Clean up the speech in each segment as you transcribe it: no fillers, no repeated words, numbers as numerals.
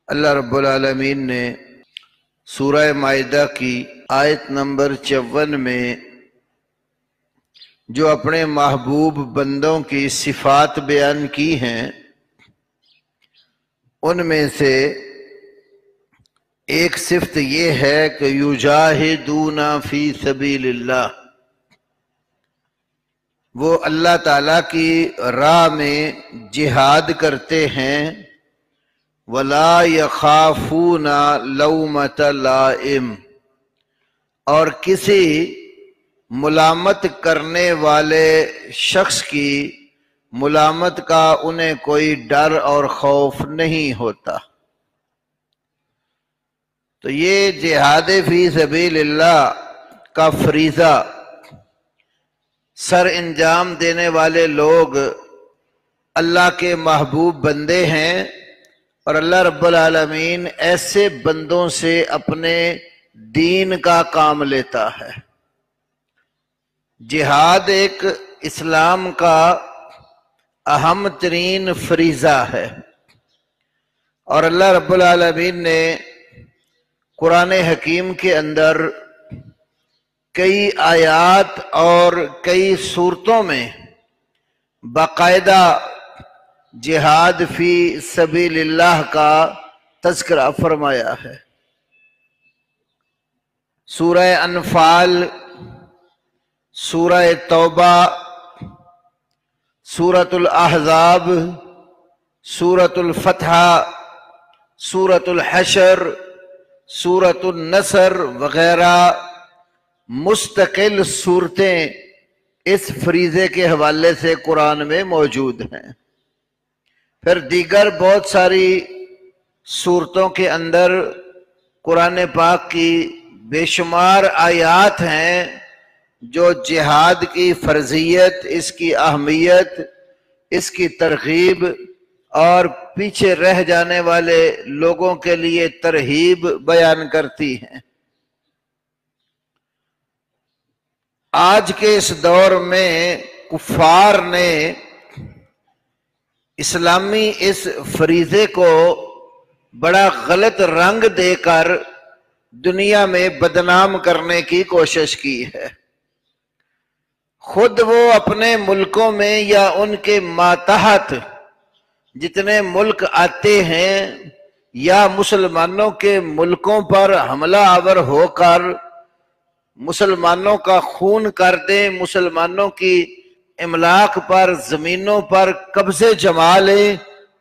اللہ رب العالمین نے سورہ مائدہ کی آیت نمبر 54 میں جو اپنے محبوب بندوں کی صفات بیان کی ہیں، ان میں سے ایک صفت یہ ہے کہ یجاہدون فی سبیل اللہ، وہ اللہ تعالیٰ کی راہ میں جہاد کرتے ہیں، ولا یخافون لومۃ لائم، اور کسی ملامت کرنے والے شخص کی ملامت کا انہیں کوئی ڈر اور خوف نہیں ہوتا۔ تو یہ جہاد فی سبیل اللہ کا فریضہ سر انجام دینے والے لوگ اللہ کے محبوب بندے ہیں، اور اللہ رب العالمین ایسے بندوں سے اپنے دین کا کام لیتا ہے۔ جہاد ایک اسلام کا اہم ترین فریضہ ہے، اور اللہ رب العالمین نے قرآن حکیم کے اندر کئی آیات اور کئی صورتوں میں باقاعدہ جہاد فی سبیل اللہ کا تذکرہ فرمایا ہے۔ سورہ انفال، سورہ توبہ، سورۃ الاحزاب، سورۃ الفتح، سورۃ الحشر، سورۃ النصر وغیرہ مستقل صورتیں اس فریضے کے حوالے سے قرآن میں موجود ہیں۔ پھر دیگر بہت ساری صورتوں کے اندر قرآن پاک کی بے شمار آیات ہیں جو جہاد کی فرضیت، اس کی اہمیت، اس کی ترغیب اور پیچھے رہ جانے والے لوگوں کے لیے ترغیب بیان کرتی ہیں۔ آج کے اس دور میں کفار نے اسلامی اس فریضے کو بڑا غلط رنگ دے کر دنیا میں بدنام کرنے کی کوشش کی ہے۔ خود وہ اپنے ملکوں میں یا ان کے ماتحت جتنے ملک آتے ہیں یا مسلمانوں کے ملکوں پر حملہ آور ہو کر مسلمانوں کا خون کر دیں، مسلمانوں کی املاک پر، زمینوں پر قبضے جما لیں،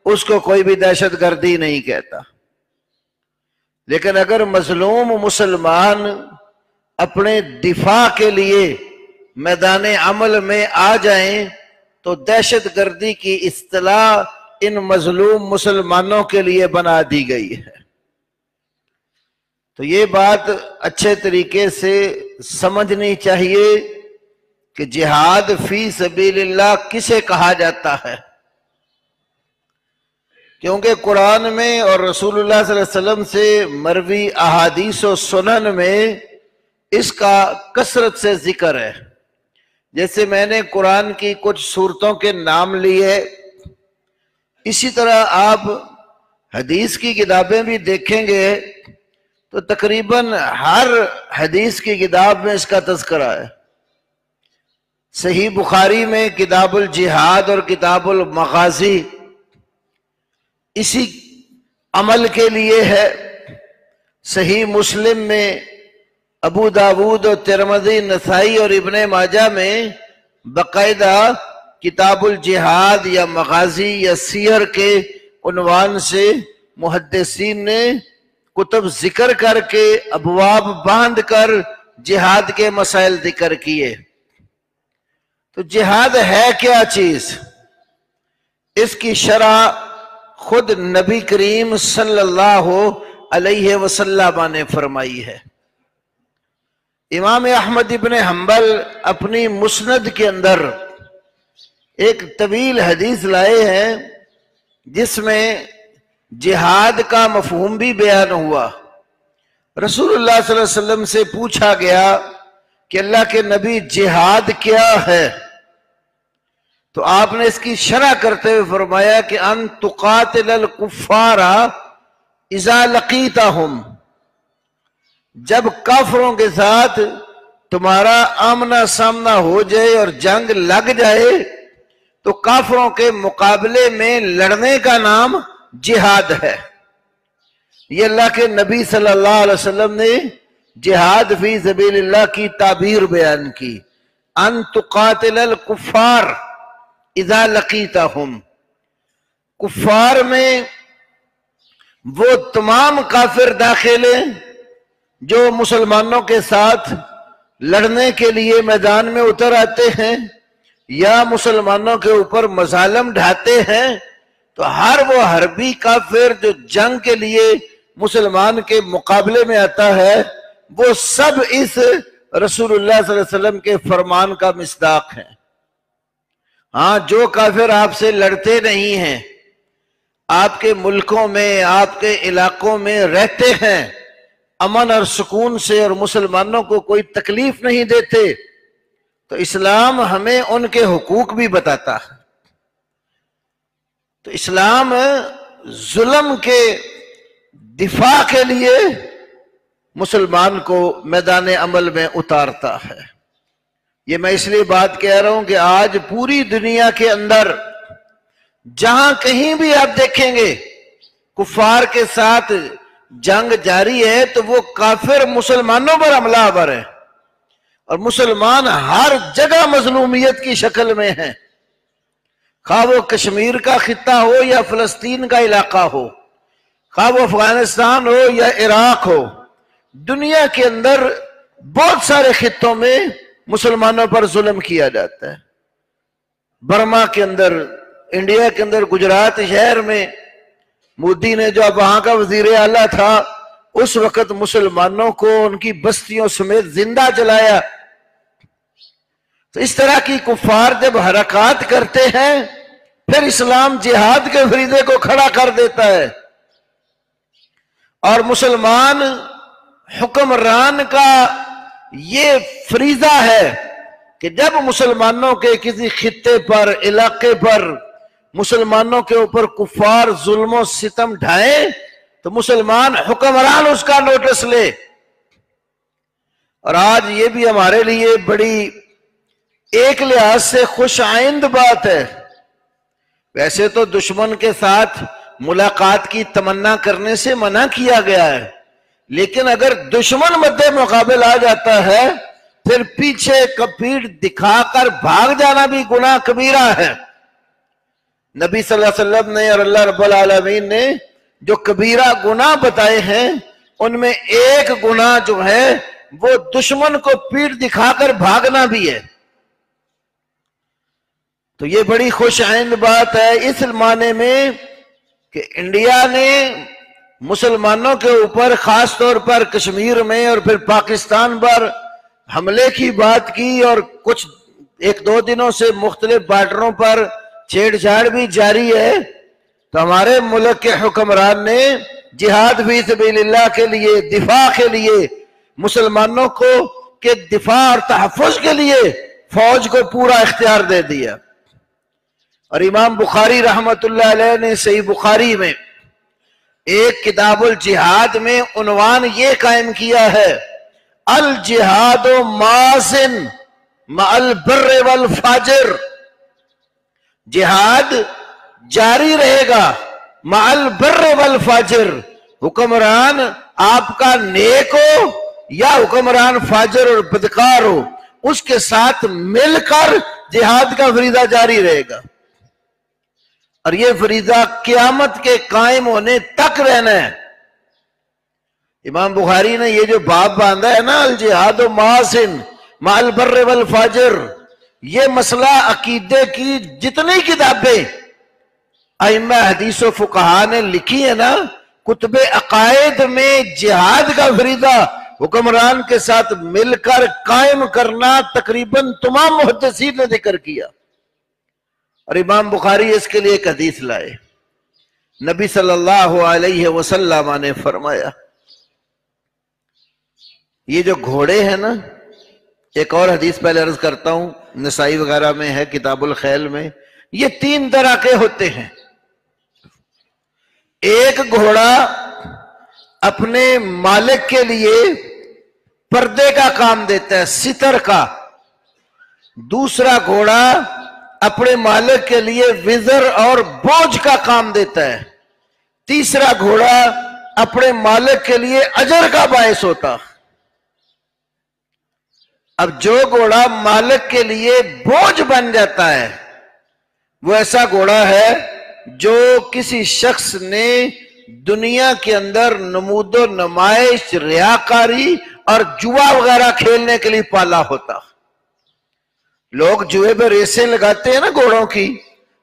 اس کو کوئی بھی دہشت گردی نہیں کہتا۔ لیکن اگر مظلوم مسلمان اپنے دفاع کے لیے میدان عمل میں آ جائیں تو دہشت گردی کی اصطلاح ان مظلوم مسلمانوں کے لیے بنا دی گئی ہے۔ تو یہ بات اچھے طریقے سے سمجھنی چاہیے کہ جہاد فی سبیل اللہ کسے کہا جاتا ہے، کیونکہ قرآن میں اور رسول اللہ صلی اللہ علیہ وسلم سے مروی احادیث و سنن میں اس کا کثرت سے ذکر ہے۔ جیسے میں نے قرآن کی کچھ صورتوں کے نام لیے، اسی طرح آپ حدیث کی کتابیں بھی دیکھیں گے تو تقریباً ہر حدیث کی کتاب میں اس کا تذکرہ ہے۔ صحیح بخاری میں کتاب الجہاد اور کتاب المغازی اسی عمل کے لیے ہے۔ صحیح مسلم میں، ابو داود اور ترمذی، نسائی اور ابن ماجہ میں باقاعدہ کتاب الجہاد یا مغازی یا سیر کے عنوان سے محدثین نے کتب ذکر کر کے ابواب باندھ کر جہاد کے مسائل ذکر کیے۔ تو جہاد ہے کیا چیز؟ اس کی شرح خود نبی کریم صلی اللہ علیہ وسلم نے فرمائی ہے۔ امام احمد ابن حنبل اپنی مسند کے اندر ایک طویل حدیث لائے ہیں جس میں جہاد کا مفہوم بھی بیان ہوا۔ رسول اللہ صلی اللہ علیہ وسلم سے پوچھا گیا کہ اللہ کے نبی جہاد کیا ہے؟ تو آپ نے اس کی شرح کرتے ہوئے فرمایا کہ ان تقاتل الکفار اذا لقیتہم، جب کافروں کے ساتھ تمہارا آمنا سامنا ہو جائے اور جنگ لگ جائے تو کافروں کے مقابلے میں لڑنے کا نام جہاد ہے۔ یہ اللہ کے نبی صلی اللہ علیہ وسلم نے جہاد فی سبیل اللہ کی تعبیر بیان کی، ان تقاتل الکفار اذا لقیتہم، کفار میں وہ تمام کافر داخل ہیں جو مسلمانوں کے ساتھ لڑنے کے لیے میدان میں اتر آتے ہیں یا مسلمانوں کے اوپر مظالم ڈھاتے ہیں، تو ہر وہ حربی کافر جو جنگ کے لیے مسلمان کے مقابلے میں آتا ہے وہ سب اس رسول اللہ صلی اللہ علیہ وسلم کے فرمان کا مصداق ہے۔ ہاں، جو کافر آپ سے لڑتے نہیں ہیں، آپ کے ملکوں میں آپ کے علاقوں میں رہتے ہیں امن اور سکون سے اور مسلمانوں کو کوئی تکلیف نہیں دیتے، تو اسلام ہمیں ان کے حقوق بھی بتاتا ہے۔ تو اسلام ظلم کے دفاع کے لیے مسلمان کو میدان عمل میں اتارتا ہے۔ یہ میں اس لیے بات کہہ رہا ہوں کہ آج پوری دنیا کے اندر جہاں کہیں بھی آپ دیکھیں گے کفار کے ساتھ جنگ جاری ہے تو وہ کافر مسلمانوں پر حملہ آور ہے، اور مسلمان ہر جگہ مظلومیت کی شکل میں ہیں، خواہ وہ کشمیر کا خطہ ہو یا فلسطین کا علاقہ ہو، خواہ وہ افغانستان ہو یا عراق ہو، دنیا کے اندر بہت سارے خطوں میں مسلمانوں پر ظلم کیا جاتا ہے۔ برما کے اندر، انڈیا کے اندر گجرات شہر میں مودی نے جو اب وہاں کا وزیر اعلیٰ تھا اس وقت مسلمانوں کو ان کی بستیوں سمیت زندہ جلایا۔ تو اس طرح کی کفار جب حرکات کرتے ہیں پھر اسلام جہاد کے فریضے کو کھڑا کر دیتا ہے، اور مسلمان حکمران کا یہ فریضہ ہے کہ جب مسلمانوں کے کسی خطے پر، علاقے پر مسلمانوں کے اوپر کفار ظلم و ستم ڈھائیں تو مسلمان حکمران اس کا نوٹس لے۔ اور آج یہ بھی ہمارے لیے بڑی ایک لحاظ سے خوش آئند بات ہے۔ ویسے تو دشمن کے ساتھ ملاقات کی تمنا کرنے سے منع کیا گیا ہے، لیکن اگر دشمن مد مقابل آ جاتا ہے پھر پیچھے پیٹھ دکھا کر بھاگ جانا بھی گناہ کبیرہ ہے۔ نبی صلی اللہ علیہ وسلم نے اور اللہ رب العالمین نے جو کبیرہ گناہ بتائے ہیں ان میں ایک گناہ جو ہے وہ دشمن کو پیٹھ دکھا کر بھاگنا بھی ہے۔ تو یہ بڑی خوش آئند بات ہے اس معنی میں کہ انڈیا نے مسلمانوں کے اوپر خاص طور پر کشمیر میں اور پھر پاکستان پر حملے کی بات کی، اور کچھ ایک دو دنوں سے مختلف بارڈروں پر چھیڑ چھاڑ بھی جاری ہے۔ تو ہمارے ملک کے حکمران نے جہاد فی سبیل اللہ کے لیے، دفاع کے لیے، مسلمانوں کو کے دفاع اور تحفظ کے لیے فوج کو پورا اختیار دے دیا۔ اور امام بخاری رحمت اللہ علیہ نے صحیح بخاری میں ایک کتاب الجہاد میں عنوان یہ قائم کیا ہے، الجہاد ماضٍ مع البر والفاجر، جہاد جاری رہے گا مع البر والفاجر، حکمران آپ کا نیک ہو یا حکمران فاجر اور بدکار ہو، اس کے ساتھ مل کر جہاد کا فریضہ جاری رہے گا، اور یہ فریضہ قیامت کے قائم ہونے تک رہنا ہے۔ امام بخاری نے یہ جو باب باندھا ہے نا، الجہاد ماضٍ مع البر والفاجر، یہ مسئلہ عقیدے کی جتنی کتابیں ائمہ حدیث و فقہا نے لکھی ہے نا، کتب عقائد میں جہاد کا فریضہ حکمران کے ساتھ مل کر قائم کرنا تقریباً تمام محدثین نے ذکر کیا، اور امام بخاری اس کے لیے ایک حدیث لائے۔ نبی صلی اللہ علیہ وسلم نے فرمایا، یہ جو گھوڑے ہیں نا، ایک اور حدیث پہلے عرض کرتا ہوں، نسائی وغیرہ میں ہے کتاب الخیل میں، یہ تین طرح کے ہوتے ہیں۔ ایک گھوڑا اپنے مالک کے لیے پردے کا کام دیتا ہے، ستر کا. دوسرا گھوڑا اپنے مالک کے لیے وزر اور بوجھ کا کام دیتا ہے. تیسرا گھوڑا اپنے مالک کے لیے اجر کا باعث ہوتا. اب جو گھوڑا مالک کے لیے بوجھ بن جاتا ہے وہ ایسا گھوڑا ہے جو کسی شخص نے دنیا کے اندر نمود و نمائش، ریاکاری اور جوا وغیرہ کھیلنے کے لیے پالا ہوتا. لوگ جوئے پہ ریسیں لگاتے ہیں نا گھوڑوں کی،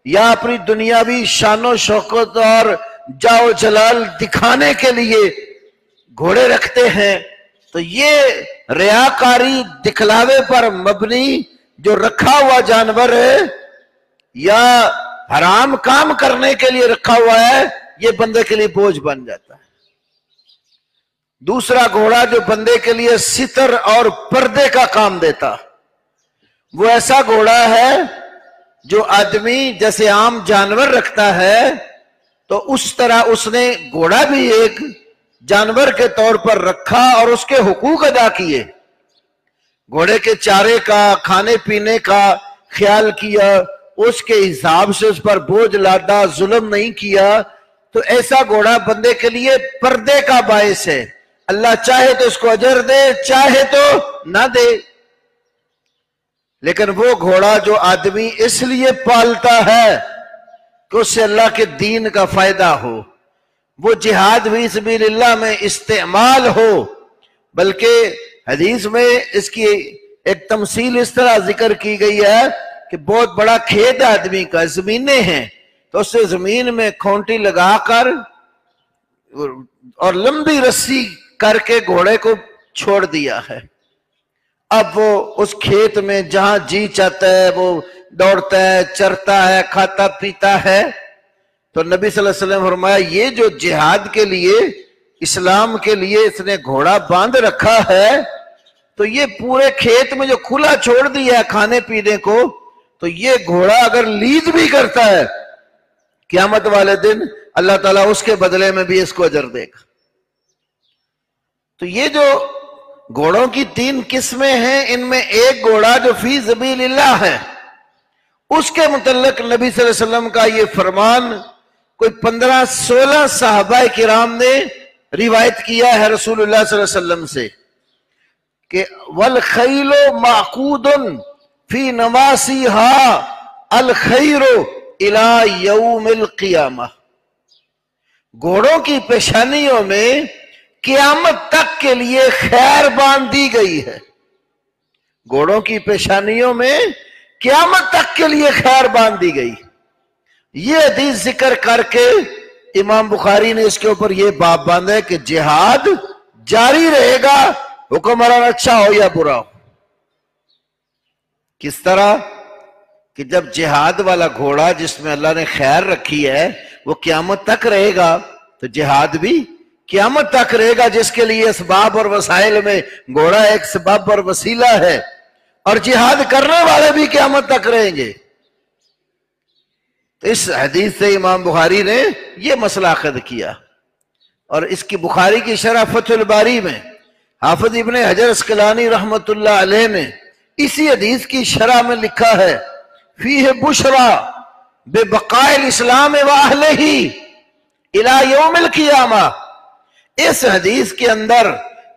یا اپنی دنیاوی شان و شوکت اور جاؤ جلال دکھانے کے لیے گھوڑے رکھتے ہیں. تو یہ ریاکاری، دکھلاوے پر مبنی جو رکھا ہوا جانور ہے یا حرام کام کرنے کے لیے رکھا ہوا ہے، یہ بندے کے لیے بوجھ بن جاتا ہے. دوسرا گھوڑا جو بندے کے لیے ستر اور پردے کا کام دیتا، وہ ایسا گھوڑا ہے جو آدمی جیسے عام جانور رکھتا ہے تو اس طرح اس نے گھوڑا بھی ایک جانور کے طور پر رکھا اور اس کے حقوق ادا کیے. گھوڑے کے چارے کا، کھانے پینے کا خیال کیا، اس کے حساب سے اس پر بوجھ لادا، ظلم نہیں کیا. تو ایسا گھوڑا بندے کے لیے پردے کا باعث ہے. اللہ چاہے تو اس کو اجر دے، چاہے تو نہ دے. لیکن وہ گھوڑا جو آدمی اس لیے پالتا ہے کہ اس سے اللہ کے دین کا فائدہ ہو، وہ جہاد فی سبیل اللہ میں استعمال ہو. بلکہ حدیث میں اس کی ایک تمثیل اس طرح ذکر کی گئی ہے کہ بہت بڑا کھیت آدمی کا، زمینیں ہیں، تو اس سے زمین میں کھونٹی لگا کر اور لمبی رسی کر کے گھوڑے کو چھوڑ دیا ہے. اب وہ اس کھیت میں جہاں جی چاہتا ہے وہ دوڑتا ہے، چرتا ہے، کھاتا پیتا ہے. تو نبی صلی اللہ علیہ وسلم فرمایا یہ جو جہاد کے لیے، اسلام کے لیے اس نے گھوڑا باندھ رکھا ہے، تو یہ پورے کھیت میں جو کھلا چھوڑ دیا ہے کھانے پینے کو، تو یہ گھوڑا اگر لید بھی کرتا ہے قیامت والے دن اللہ تعالیٰ اس کے بدلے میں بھی اس کو اجر دے گا. تو یہ جو گھوڑوں کی 3 قسمیں ہیں، ان میں ایک گھوڑا جو فی سبیل اللہ ہے، اس کے متعلق نبی صلی اللہ علیہ وسلم کا یہ فرمان کوئی 15-16 صحابہ کرام نے روایت کیا ہے رسول اللہ صلی اللہ علیہ وسلم سے کہ والخیل معقود فی نواسیہا الخیر الی یوم القیامہ. گھوڑوں کی پیشانیوں میں قیامت تک کے لیے خیر باندھ دی گئی ہے. گھوڑوں کی پیشانیوں میں قیامت تک کے لیے خیر باندھ دی گئی. یہ حدیث ذکر کر کے امام بخاری نے اس کے اوپر یہ باب باندھا ہے کہ جہاد جاری رہے گا، حکمران اچھا ہو یا برا ہو. کس طرح کہ جب جہاد والا گھوڑا جس میں اللہ نے خیر رکھی ہے وہ قیامت تک رہے گا، تو جہاد بھی قیامت تک رہے گا، جس کے لیے اسباب اور وسائل میں گھوڑا ایک سبب اور وسیلہ ہے، اور جہاد کرنے والے بھی قیامت تک رہیں گے. تو اس حدیث سے امام بخاری نے یہ مسئلہ اخذ کیا. اور اس کی بخاری کی شرح فتح الباری میں حافظ ابن حجر اسقلانی رحمت اللہ علیہ نے اسی حدیث کی شرح میں لکھا ہے فیہ بشرا ببقاء الاسلام واہلہ الی یوم القیامہ. اس حدیث کے اندر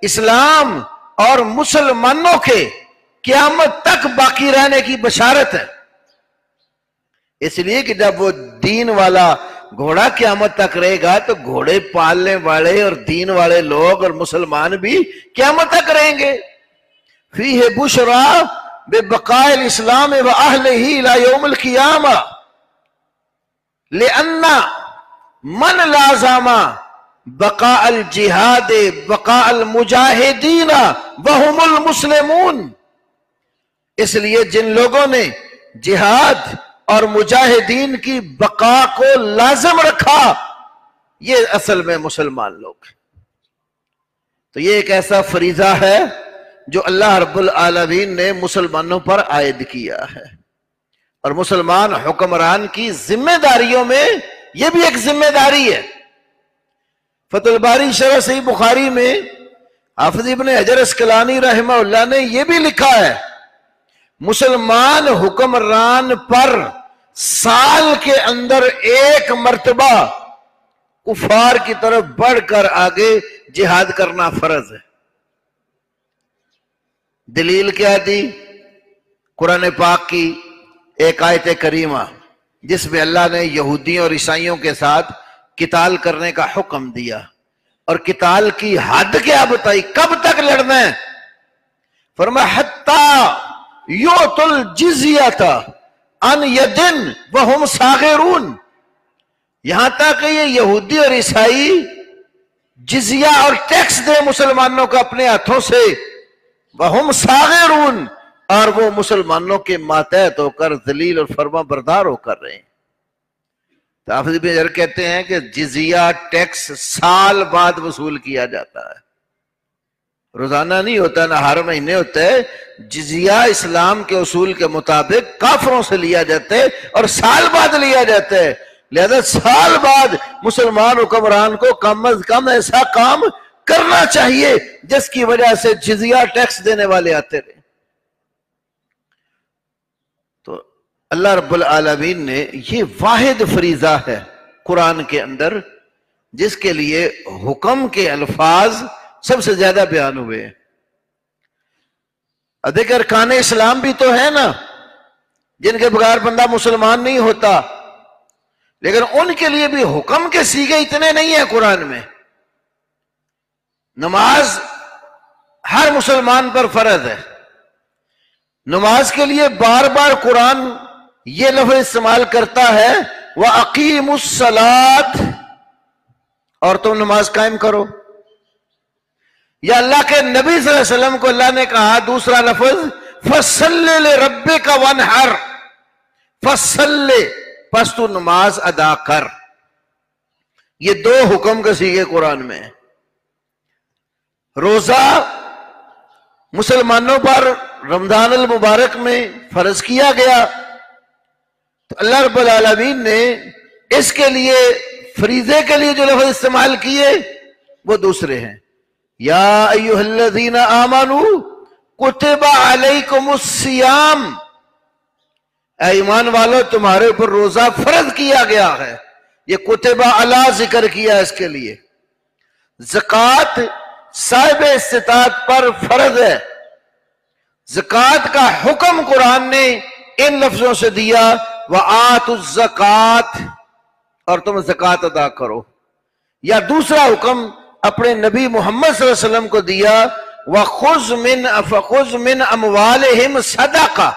اسلام اور مسلمانوں کے قیامت تک باقی رہنے کی بشارت ہے. اس لیے کہ جب وہ دین والا گھوڑا قیامت تک رہے گا تو گھوڑے پالنے والے اور دین والے لوگ اور مسلمان بھی قیامت تک رہیں گے. فیہ بشرا ببقاء الاسلام واہلہ الی یوم القیامہ لأن من لازم بقاء الجہاد بقاء المجاہدین وہم المسلمون. اس لیے جن لوگوں نے جہاد اور مجاہدین کی بقا کو لازم رکھا یہ اصل میں مسلمان لوگ ہیں. تو یہ ایک ایسا فریضہ ہے جو اللہ رب العالمین نے مسلمانوں پر عائد کیا ہے، اور مسلمان حکمران کی ذمہ داریوں میں یہ بھی ایک ذمہ داری ہے. فتح الباری شرح صحیح بخاری میں حافظ ابن حجر اسقلانی رحمہ اللہ نے یہ بھی لکھا ہے، مسلمان حکمران پر سال کے اندر ایک مرتبہ کفار کی طرف بڑھ کر آگے جہاد کرنا فرض ہے۔ دلیل کیا دی؟ قرآن پاک کی ایک آیت کریمہ جس میں اللہ نے یہودیوں اور عیسائیوں کے ساتھ قتال کرنے کا حکم دیا، اور قتال کی حد کیا بتائی، کب تک لڑنا ہے؟ فرمایا حتی یؤت الجزیۃ عن ید وہم صاغرون، یہاں تک کہ یہ یہودی اور عیسائی جزیہ اور ٹیکس دے مسلمانوں کو اپنے ہاتھوں سے، وہم صاغرون، اور وہ مسلمانوں کے ماتحت ہو کر ذلیل اور فرما بردار ہو کر رہے ہیں۔ تو حافظ ابن حجر کہتے ہیں کہ جزیہ ٹیکس سال بعد وصول کیا جاتا ہے، روزانہ نہیں ہوتا، نہ ہر مہینے ہوتا ہے۔ جزیہ اسلام کے اصول کے مطابق کافروں سے لیا جاتا ہے اور سال بعد لیا جاتا ہے، لہذا سال بعد مسلمان حکمران کو کم از کم ایسا کام کرنا چاہیے جس کی وجہ سے جزیہ ٹیکس دینے والے آتے رہے۔ تو اللہ رب العالمین نے یہ واحد فریضہ ہے قرآن کے اندر جس کے لیے حکم کے الفاظ سب سے زیادہ بیان ہوئے ہیں۔ دیکھ ارکان اسلام بھی تو ہے نا جن کے بغیر بندہ مسلمان نہیں ہوتا، لیکن ان کے لیے بھی حکم کے صیغے اتنے نہیں ہیں قرآن میں۔ نماز ہر مسلمان پر فرض ہے، نماز کے لیے بار بار قرآن یہ لفظ استعمال کرتا ہے وَأَقِيمُوا الصَّلَاةَ، اور تم نماز قائم کرو۔ یا اللہ کے نبی صلی اللہ علیہ وسلم کو اللہ نے کہا دوسرا لفظ فَصَلِّ لِرَبِّكَ وَانْحَرْ، فَصَلِّ، پس تو نماز ادا کر۔ یہ دو حکم کے صیغے قرآن میں ہیں۔ روزہ مسلمانوں پر رمضان المبارک میں فرض کیا گیا، تو اللہ رب العالمین نے اس کے لیے فریضے کے لیے جو لفظ استعمال کیے وہ دوسرے ہیں۔ یا ایھا الذین آمنوا کتب علیکم الصیام، اے ایمان والو تمہارے اوپر روزہ فرض کیا گیا ہے۔ یہ کتب علی ذکر کیا اس کے لیے۔ زکوٰۃ صاحب استطاعت پر فرض ہے، زکوٰۃ کا حکم قرآن نے ان لفظوں سے دیا وَآتُوا الزَّکَاةَ، اور تم زکوٰۃ ادا کرو۔ یا دوسرا حکم اپنے نبی محمد صلی اللہ علیہ وسلم کو دیا وَخُذْ مِنْ أَمْوَالِهِمْ صَدَقَةً،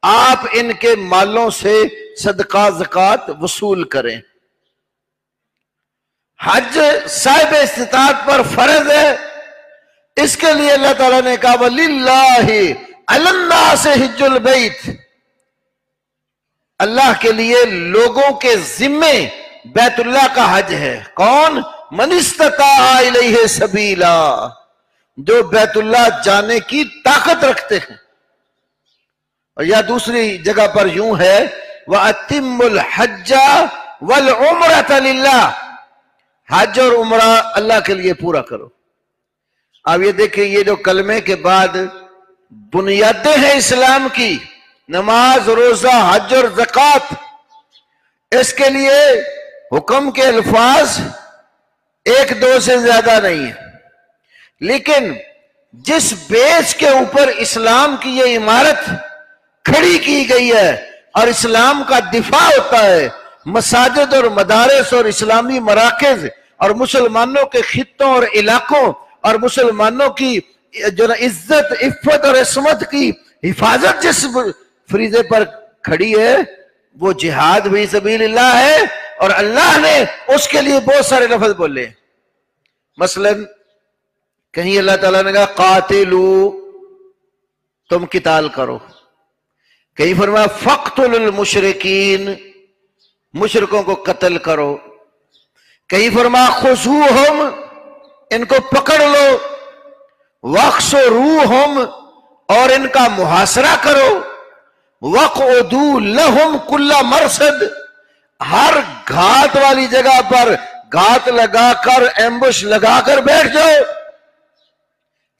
آپ ان کے مالوں سے صدقہ زکوٰۃ وصول کریں۔ حج صاحب استطاعت پر فرض ہے، اس کے لیے اللہ تعالیٰ نے کہا وَلِلَّهِ عَلَى النَّاسِ حِجُّ الْبَيْتِ، اللہ کے لیے لوگوں کے ذمے بیت اللہ کا حج ہے۔ کون؟ من استطاع الیہ سبیلا، جو بیت اللہ جانے کی طاقت رکھتے ہیں۔ اور یا دوسری جگہ پر یوں ہے وَأَتِمُّ الْحَجَّ وَالْعُمْرَةَ لِلَّهِ، حج اور عمرہ اللہ کے لیے پورا کرو۔ اب یہ دیکھیں یہ جو کلمے کے بعد بنیادیں ہیں اسلام کی، نماز، روزہ، حج اور زکوٰۃ، اس کے لیے حکم کے الفاظ ایک دو سے زیادہ نہیں ہے، لیکن جس بیس کے اوپر اسلام کی یہ عمارت کھڑی کی گئی ہے اور اسلام کا دفاع ہوتا ہے، مساجد اور مدارس اور اسلامی مراکز اور مسلمانوں کے خطوں اور علاقوں اور مسلمانوں کی جو عزت، عفت اور عصمت کی حفاظت جس فریضے پر کھڑی ہے وہ جہاد فی سبیل اللہ ہے، اور اللہ نے اس کے لیے بہت سارے لفظ بولے۔ مثلا کہیں اللہ تعالیٰ نے کہا قاتلو، تم قتال کرو، کہیں فرمایا فقتلوا المشرکین، مشرکوں کو قتل کرو، کہیں فرمایا خذوہم، ان کو پکڑ لو، واقصروہم، اور ان کا محاصرہ کرو، وَقْعُدُوا لَهُمْ كُلَّ مَرْصَدٍ، ہر گھات والی جگہ پر گھات لگا کر ایمبوش لگا کر بیٹھ جاؤ.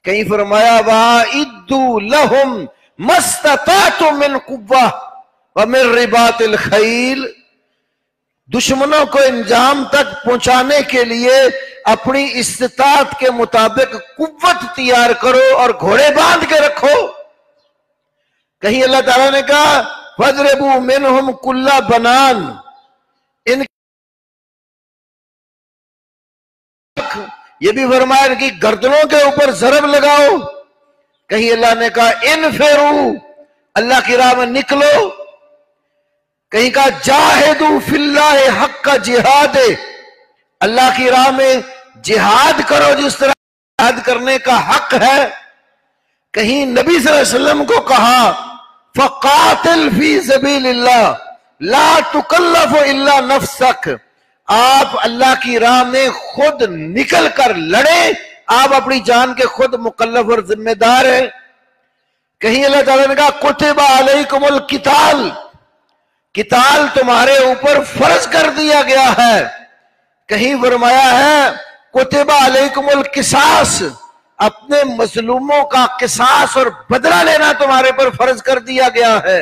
کہیں فرمایا وَأَعِدُّوا لَهُمْ مَا اسْتَطَعْتُم مِّن قُوَّةٍ وَمِن رِّبَاطِ الْخَيْلِ. دشمنوں کو انجام تک پہنچانے کے لیے اپنی استطاعت کے مطابق قوت تیار کرو اور گھوڑے باندھ کے رکھو. کہیں اللہ تعالیٰ نے کہا فَاضْرِبُوا مِنْهُمْ كُلَّ بَنَانٍ، ان یہ بھی فرمایا ان کی گردنوں کے اوپر ضرب لگاؤ. کہیں اللہ نے کہا انفروا، اللہ کی راہ میں نکلو. کہیں کہا جاہدوا فی اللہ حق جہاد، اللہ کی راہ میں جہاد کرو جس طرح جہاد کرنے کا حق ہے. کہیں نبی صلی اللہ علیہ وسلم کو کہا فقاتل فی سبیل اللہ لا تکلف الا نفسک، آپ اللہ کی راہ میں خود نکل کر لڑیں، آپ اپنی جان کے خود مکلف اور ذمہ دار ہیں. کہیں اللہ تعالیٰ نے کہا کتب علیکم القتال، قتال تمہارے اوپر فرض کر دیا گیا ہے. کہیں فرمایا ہے کتب علیکم القصاص، اپنے مظلوموں کا قصاص اور بدلہ لینا تمہارے پر فرض کر دیا گیا ہے.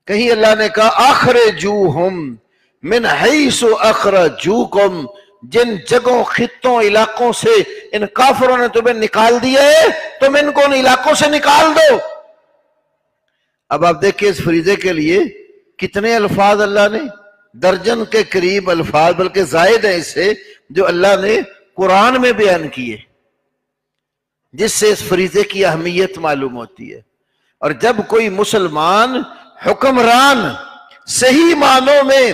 کہیں اللہ نے کہا اخرجوہم من حیث اخرجوکم، جن جگہوں خطوں علاقوں سے ان کافروں نے تمہیں نکال دیا ہے تم ان کو ان علاقوں سے نکال دو. اب آپ دیکھیں اس فریضے کے لیے کتنے الفاظ اللہ نے، درجن کے قریب الفاظ، بلکہ زائد ہیں اس سے، جو اللہ نے قرآن میں بیان کیے، جس سے اس فریضے کی اہمیت معلوم ہوتی ہے. اور جب کوئی مسلمان حکمران صحیح معنوں میں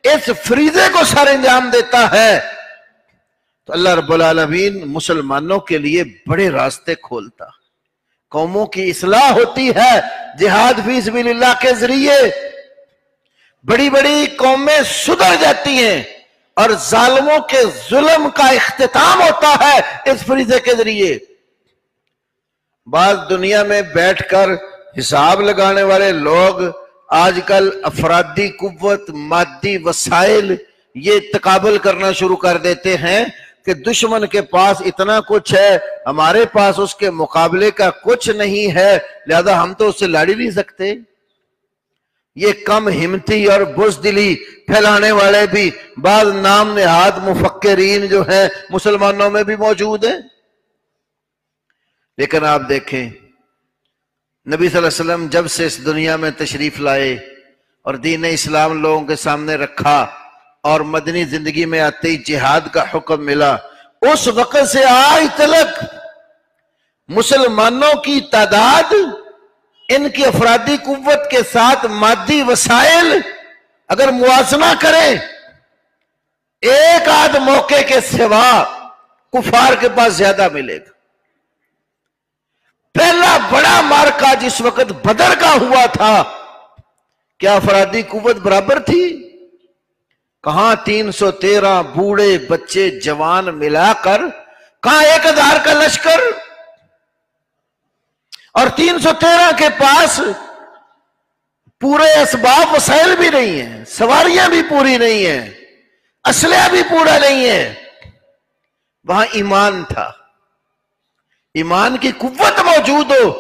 اس فریضے کو سر انجام دیتا ہے تو اللہ رب العالمین مسلمانوں کے لیے بڑے راستے کھولتا. قوموں کی اصلاح ہوتی ہے جہاد فی سبیل اللہ کے ذریعے، بڑی بڑی قومیں سدھر جاتی ہیں اور ظالموں کے ظلم کا اختتام ہوتا ہے اس فریضے کے ذریعے. بعض دنیا میں بیٹھ کر حساب لگانے والے لوگ آج کل افرادی قوت، مادی وسائل یہ تقابل کرنا شروع کر دیتے ہیں کہ دشمن کے پاس اتنا کچھ ہے، ہمارے پاس اس کے مقابلے کا کچھ نہیں ہے، لہذا ہم تو اس سے لڑ ہی نہیں سکتے. یہ کم ہمتی اور بزدلی پھیلانے والے بھی بعض نام نہاد مفکرین جو ہیں مسلمانوں میں بھی موجود ہیں. لیکن آپ دیکھیں نبی صلی اللہ علیہ وسلم جب سے اس دنیا میں تشریف لائے اور دین اسلام لوگوں کے سامنے رکھا اور مدنی زندگی میں آتے ہی جہاد کا حکم ملا، اس وقت سے آج تک مسلمانوں کی تعداد ان کی افرادی قوت کے ساتھ مادی وسائل اگر موازنہ کریں، ایک آدھ موقع کے سوا کفار کے پاس زیادہ ملے گا. پہلا بڑا مارکا جس وقت بدر کا ہوا تھا، کیا افرادی قوت برابر تھی؟ کہاں 313 بوڑھے بچے جوان ملا کر، کہاں 1000 کا لشکر، اور 313 کے پاس پورے اسباب وسائل بھی نہیں ہیں، سواریاں بھی پوری نہیں ہیں، اسلحہ بھی پورا نہیں ہے. وہاں ایمان تھا، ایمان کی قوت موجود ہو،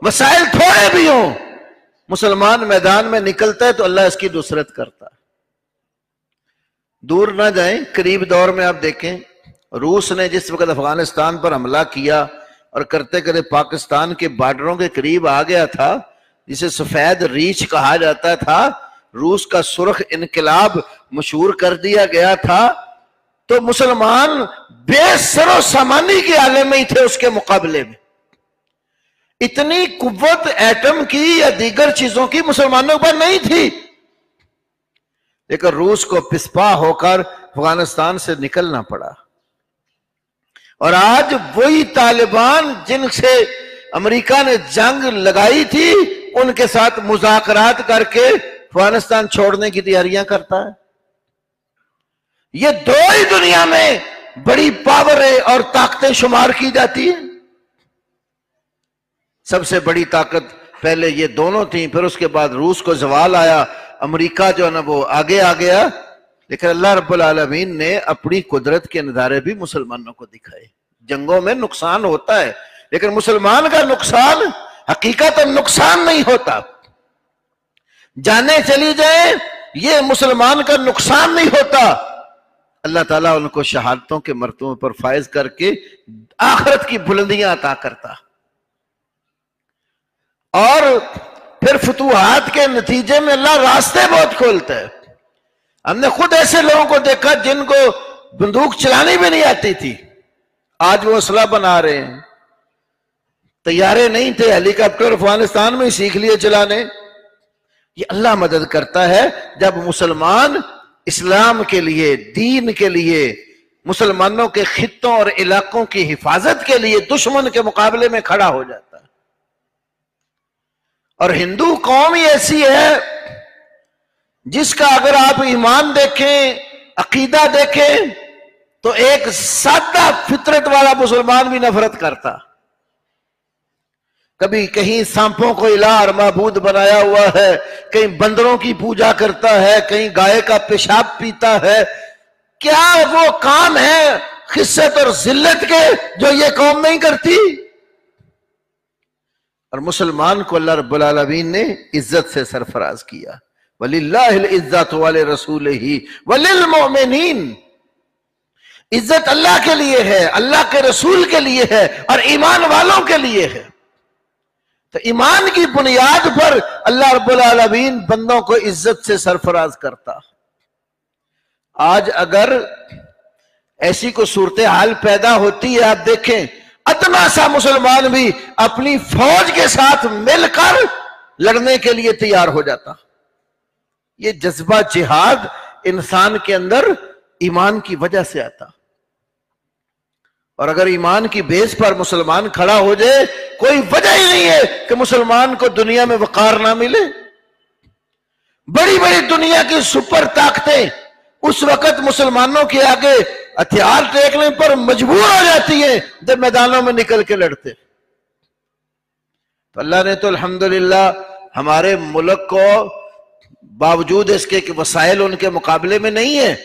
وسائل تھوڑے بھی ہوں، مسلمان میدان میں نکلتا ہے تو اللہ اس کی نصرت کرتا ہے. دور نہ جائیں، قریب دور میں آپ دیکھیں روس نے جس وقت افغانستان پر حملہ کیا اور کرتے کرتے پاکستان کے بارڈروں کے قریب آ گیا تھا، جسے سفید ریچھ کہا جاتا تھا، روس کا سرخ انقلاب مشہور کر دیا گیا تھا، تو مسلمان بے سر و سامانی کے عالم میں ہی تھے. اس کے مقابلے میں اتنی قوت ایٹم کی یا دیگر چیزوں کی مسلمانوں پر نہیں تھی، لیکن روس کو پسپا ہو کر افغانستان سے نکلنا پڑا. اور آج وہی طالبان جن سے امریکہ نے جنگ لگائی تھی ان کے ساتھ مذاکرات کر کے افغانستان چھوڑنے کی تیاریاں کرتا ہے. یہ دو ہی دنیا میں بڑی پاوریں اور طاقتیں شمار کی جاتی ہیں. سب سے بڑی طاقت پہلے یہ دونوں تھیں، پھر اس کے بعد روس کو زوال آیا، امریکہ جو ہے نا وہ آگے آ گیا. لیکن اللہ رب العالمین نے اپنی قدرت کے نظارے بھی مسلمانوں کو دکھائے. جنگوں میں نقصان ہوتا ہے لیکن مسلمان کا نقصان حقیقت نقصان نہیں ہوتا. جانیں چلی جائیں یہ مسلمان کا نقصان نہیں ہوتا. اللہ تعالیٰ ان کو شہادتوں کے مرتبوں پر فائز کر کے آخرت کی بلندیاں عطا کرتا. اور پھر فتوحات کے نتیجے میں اللہ راستے بہت کھولتا ہے. ہم نے خود ایسے لوگوں کو دیکھا جن کو بندوق چلانی بھی نہیں آتی تھی، آج وہ اسلحہ بنا رہے ہیں. طیارے نہیں تھے، ہیلی کاپٹر افغانستان میں ہی سیکھ لیے چلانے. یہ اللہ مدد کرتا ہے جب مسلمان اسلام کے لیے، دین کے لیے، مسلمانوں کے خطوں اور علاقوں کی حفاظت کے لیے دشمن کے مقابلے میں کھڑا ہو جاتا ہے. اور ہندو قوم ہی ایسی ہے جس کا اگر آپ ایمان دیکھیں، عقیدہ دیکھیں تو ایک سادہ فطرت والا مسلمان بھی نفرت کرتا. کبھی کہیں سانپوں کو الہ اور معبود بنایا ہوا ہے، کہیں بندروں کی پوجا کرتا ہے، کہیں گائے کا پیشاب پیتا ہے. کیا وہ کام ہے خست اور ذلت کے جو یہ قوم نہیں کرتی؟ اور مسلمان کو اللہ رب العالمین نے عزت سے سرفراز کیا. وَلِلَّهِ الْعِزَّةُ وَلِرَسُولِهِ وَلِلْمُؤْمِنِينَ. عزت اللہ کے لیے ہے، اللہ کے رسول کے لیے ہے اور ایمان والوں کے لیے ہے. تو ایمان کی بنیاد پر اللہ رب العالمین بندوں کو عزت سے سرفراز کرتا. آج اگر ایسی کوئی صورتحال پیدا ہوتی ہے، آپ دیکھیں ادنا سا مسلمان بھی اپنی فوج کے ساتھ مل کر لڑنے کے لیے تیار ہو جاتا. یہ جذبہ جہاد انسان کے اندر ایمان کی وجہ سے آتا. اور اگر ایمان کی بیس پر مسلمان کھڑا ہو جائے، کوئی وجہ ہی نہیں ہے کہ مسلمان کو دنیا میں وقار نہ ملے. بڑی بڑی دنیا کی سپر طاقتیں اس وقت مسلمانوں کے آگے ہتھیار ٹیکنے پر مجبور ہو جاتی ہیں جب میدانوں میں نکل کے لڑتے. تو اللہ نے تو الحمدللہ ہمارے ملک کو باوجود اس کے کہ وسائل ان کے مقابلے میں نہیں ہے،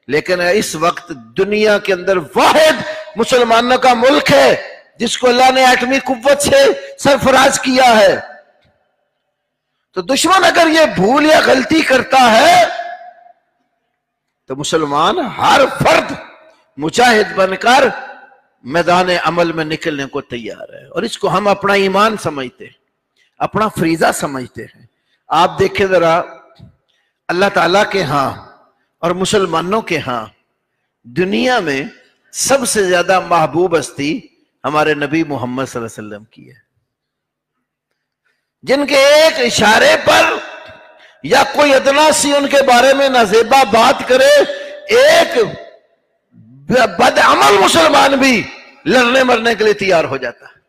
لیکن اس وقت دنیا کے اندر واحد مسلمانوں کا ملک ہے جس کو اللہ نے ایٹمی قوت سے سرفراز کیا ہے. تو دشمن اگر یہ بھول یا غلطی کرتا ہے تو مسلمان ہر فرد مجاہد بن کر میدان عمل میں نکلنے کو تیار ہے. اور اس کو ہم اپنا ایمان سمجھتے ہیں، اپنا فریضہ سمجھتے ہیں. آپ دیکھیں ذرا اللہ تعالیٰ کے ہاں اور مسلمانوں کے ہاں دنیا میں سب سے زیادہ محبوب ہستی ہمارے نبی محمد صلی اللہ علیہ وسلم کی ہے، جن کے ایک اشارے پر یا کوئی ادنا سی ان کے بارے میں نازیبا بات کرے، ایک بدعمل مسلمان بھی لڑنے مرنے کے لیے تیار ہو جاتا ہے.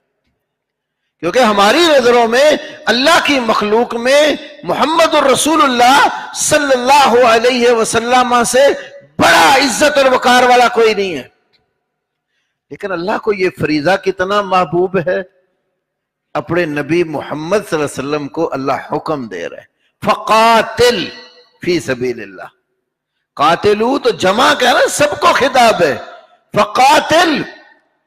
کیونکہ ہماری نظروں میں اللہ کی مخلوق میں محمد الرسول اللہ صلی اللہ علیہ وسلم سے بڑا عزت اور وقار والا کوئی نہیں ہے. لیکن اللہ کو یہ فریضہ کتنا محبوب ہے، اپنے نبی محمد صلی اللہ علیہ وسلم کو اللہ حکم دے رہے فقاتل فی سبیل اللہ. قاتلو تو جمع کہہ رہا، سب کو خطاب ہے. فقاتل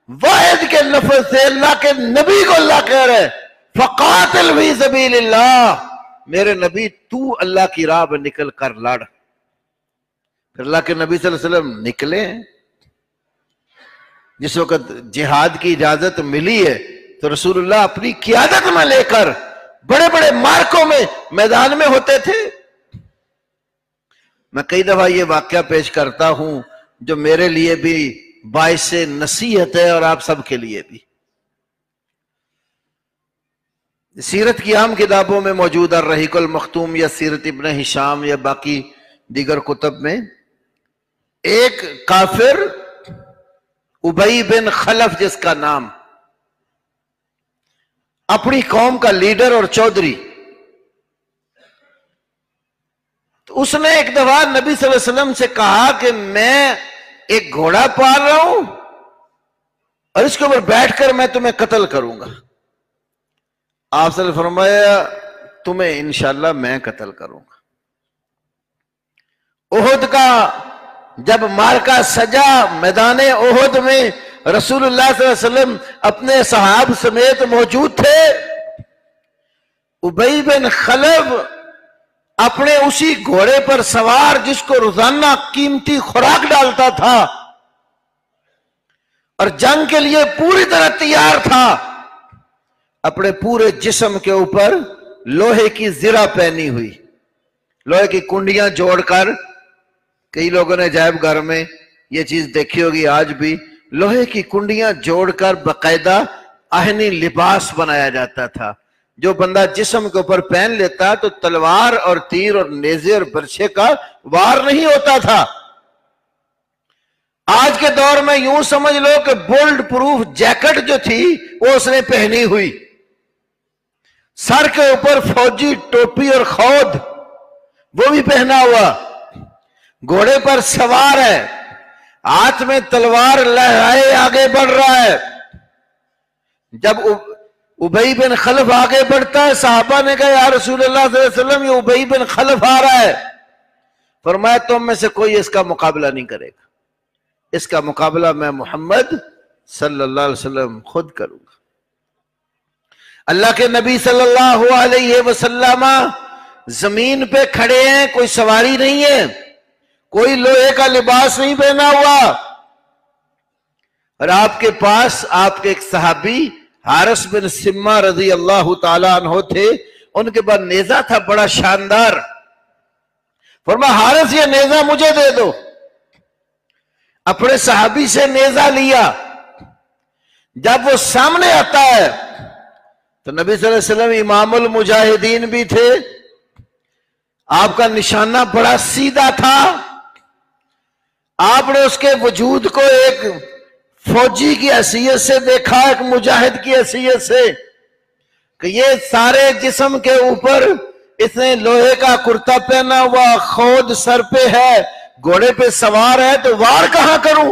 واحد کے لفظ سے اللہ کے نبی کو اللہ کہہ رہے فقاتل فی سبیل اللہ. میرے نبی تو اللہ کی راہ میں نکل کر لڑ. پھر اللہ کے نبی صلی اللہ علیہ وسلم نکلے ہیں. جس وقت جہاد کی اجازت ملی ہے تو رسول اللہ اپنی قیادت میں لے کر بڑے بڑے مارکوں میں میدان میں ہوتے تھے. میں کئی دفعہ یہ واقعہ پیش کرتا ہوں جو میرے لیے بھی باعث نصیحت ہے اور آپ سب کے لیے بھی. سیرت کی عام کتابوں میں موجود الرحیق المختوم یا سیرت ابن ہشام یا باقی دیگر کتب میں ایک کافر ابی بن خلف جس کا نام، اپنی قوم کا لیڈر اور چودھری، تو اس نے ایک دفعہ نبی صلی اللہ علیہ وسلم سے کہا کہ میں ایک گھوڑا پال رہا ہوں اور اس کے اوپر بیٹھ کر میں تمہیں قتل کروں گا. آپ صلی اللہ علیہ وسلم فرمایا تمہیں انشاءاللہ میں قتل کروں گا. احد کا جب مارکا سجا، میدان احد میں رسول اللہ صلی اللہ علیہ وسلم اپنے صحاب سمیت موجود تھے۔ ابی بن خلف اپنے اسی گھوڑے پر سوار جس کو روزانہ قیمتی خوراک ڈالتا تھا اور جنگ کے لیے پوری طرح تیار تھا، اپنے پورے جسم کے اوپر لوہے کی زرہ پہنی ہوئی، لوہے کی کنڈیاں جوڑ کر، کئی لوگوں نے عجائب گھر میں یہ چیز دیکھی ہوگی، آج بھی لوہے کی کنڈیاں جوڑ کر باقاعدہ آہنی لباس بنایا جاتا تھا، جو بندہ جسم کے اوپر پہن لیتا تو تلوار اور تیر اور نیزے اور برچھے کا وار نہیں ہوتا تھا۔ آج کے دور میں یوں سمجھ لو کہ بولڈ پروف جیکٹ جو تھی وہ اس نے پہنی ہوئی، سر کے اوپر فوجی ٹوپی اور خود وہ بھی پہنا ہوا، گھوڑے پر سوار ہے، ہاتھ میں تلوار لہرائے آگے بڑھ رہا ہے۔ جب ابی بن خلف آگے بڑھتا ہے، صحابہ نے کہا یا رسول اللہ صلی اللہ علیہ وسلم یہ ابی بن خلف آ رہا ہے۔ فرمایا تم میں سے کوئی اس کا مقابلہ نہیں کرے گا، اس کا مقابلہ میں محمد صلی اللہ علیہ وسلم خود کروں گا۔ اللہ کے نبی صلی اللہ علیہ وسلم زمین پہ کھڑے ہیں، کوئی سواری نہیں ہے، کوئی لوہے کا لباس نہیں پہنا ہوا، اور آپ کے پاس آپ کے ایک صحابی حارث بن سمہ رضی اللہ تعالیٰ عنہ تھے، ان کے بعد نیزہ تھا بڑا شاندار۔ فرمایا حارث یہ نیزہ مجھے دے دو۔ اپنے صحابی سے نیزہ لیا، جب وہ سامنے آتا ہے تو نبی صلی اللہ علیہ وسلم امام المجاہدین بھی تھے، آپ کا نشانہ بڑا سیدھا تھا، آپ نے اس کے وجود کو ایک فوجی کی حیثیت سے دیکھا، ایک مجاہد کی حیثیت سے، کہ یہ سارے جسم کے اوپر اس نے لوہے کا کرتا پہنا ہوا، خود سر پہ ہے، گھوڑے پہ سوار ہے، تو وار کہاں کروں؟